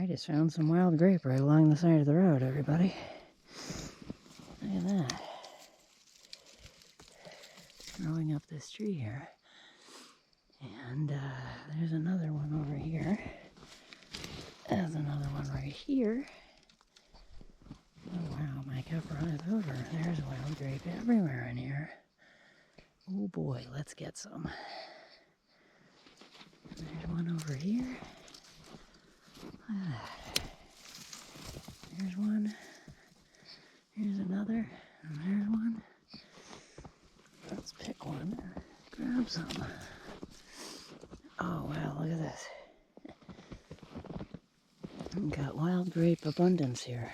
I just found some wild grape right along the side of the road, everybody. Look at that. Growing up this tree here. And there's another one over here. There's another one right here. Oh wow, my cup runneth over. There's wild grape everywhere in here. Oh boy, let's get some. There's one over here. There's one. Here's another. And there's one. Let's pick one. Grab some. Oh wow, look at this. We've got wild grape abundance here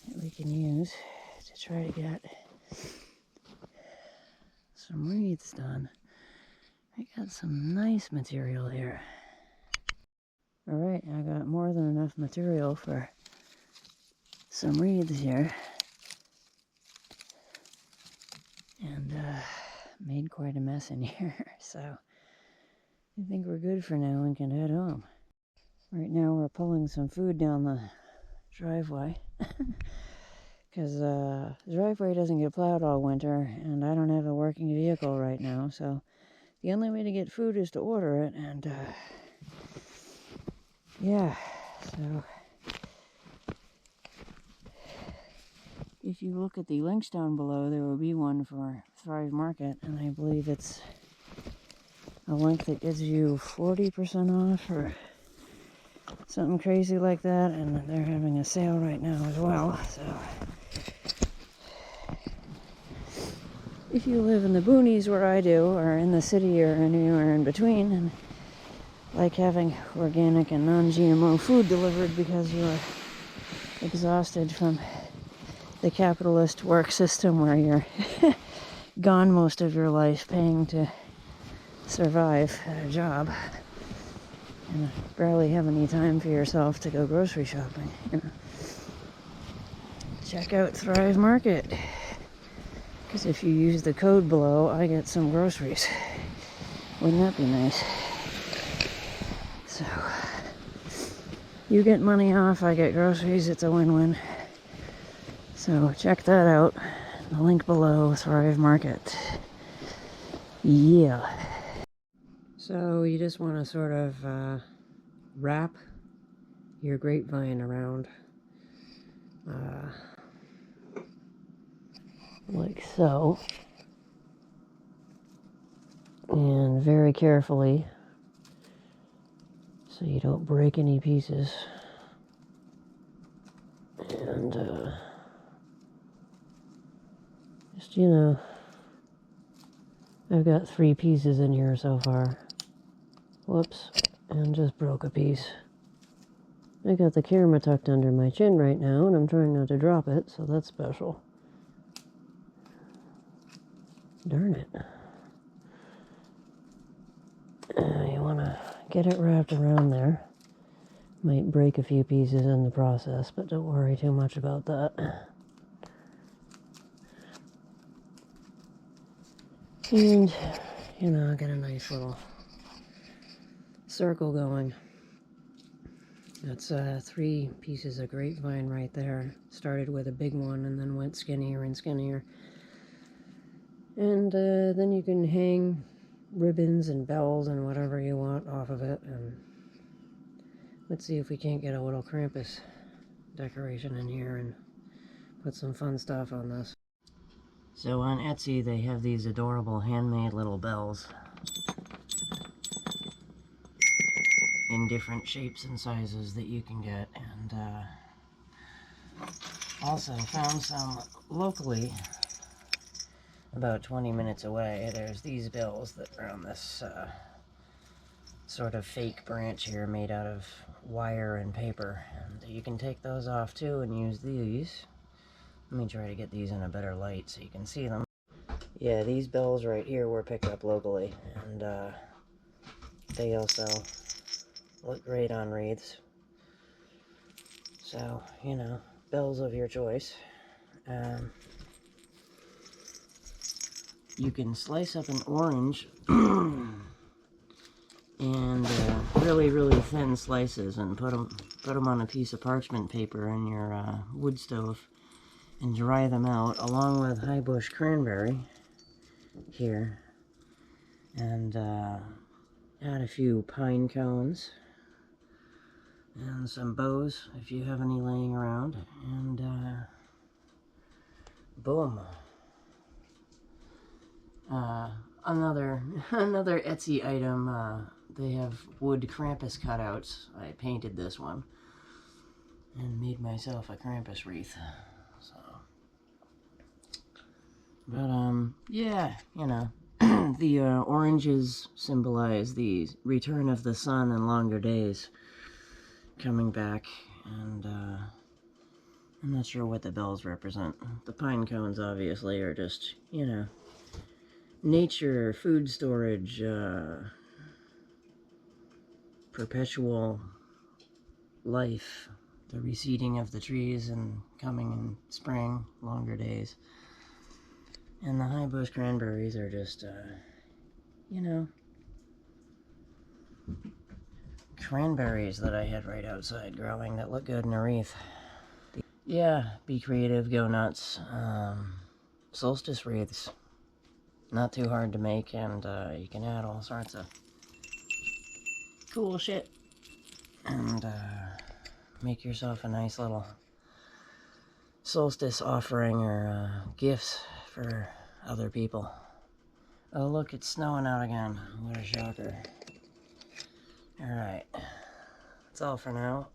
that we can use to try to get some wreaths done. We got some nice material here. Alright, I got more than enough material for some wreaths here. And made quite a mess in here, so I think we're good for now and can head home. Right now we're pulling some food down the driveway because the driveway doesn't get plowed all winter and I don't have a working vehicle right now, so the only way to get food is to order it. And yeah, so if you look at the links down below, there will be one for Thrive Market, and I believe it's a link that gives you 40% off or something crazy like that, and they're having a sale right now as well. So if you live in the boonies where I do, or in the city, or anywhere in between, and like having organic and non-GMO food delivered because you're exhausted from the capitalist work system where you're gone most of your life paying to survive at a job and barely have any time for yourself to go grocery shopping, check out Thrive Market, because if you use the code below, I get some groceries. Wouldn't that be nice? So you get money off, I get groceries. It's a win-win. So check that out. The link below, Thrive Market. Yeah. So you just want to sort of wrap your grapevine around like so, and very carefully so you don't break any pieces. And just, you know, I've got 3 pieces in here so far. Whoops, and just broke a piece. I got the camera tucked under my chin right now, and I'm trying not to drop it, so that's special. Darn it. You want to get it wrapped around there. Might break a few pieces in the process, but don't worry too much about that. And, you know, get a nice little circle going. That's 3 pieces of grapevine right there. Started with a big one and then went skinnier and skinnier. And then you can hang ribbons and bells and whatever you want off of it. And let's see if we can't get a little Krampus decoration in here and put some fun stuff on this. So on Etsy they have these adorable handmade little bells in different shapes and sizes that you can get, and also found some locally about 20 minutes away. There's these bells that are on this sort of fake branch here made out of wire and paper, and you can take those off too and use these. Let me try to get these in a better light so you can see them. Yeah, these bells right here were picked up locally, and they also look great on wreaths. So, you know, bells of your choice. You can slice up an orange and really, really thin slices, and put them on a piece of parchment paper in your wood stove, and dry them out, along with high bush cranberry here, and add a few pine cones and some bows if you have any laying around, and boom. Another Etsy item, they have wood Krampus cutouts. I painted this one and made myself a Krampus wreath. So, but yeah, you know, the oranges symbolize the return of the sun and longer days coming back, and I'm not sure what the bells represent. The pine cones obviously are just, you know, nature, food storage, perpetual life, the receding of the trees and coming in spring, longer days. And the high bush cranberries are just, you know, cranberries that I had right outside growing that look good in a wreath. Yeah, be creative, go nuts. Solstice wreaths. Not too hard to make, and you can add all sorts of cool shit. And make yourself a nice little solstice offering or gifts for other people. Oh look, it's snowing out again. What a shocker. Alright. That's all for now.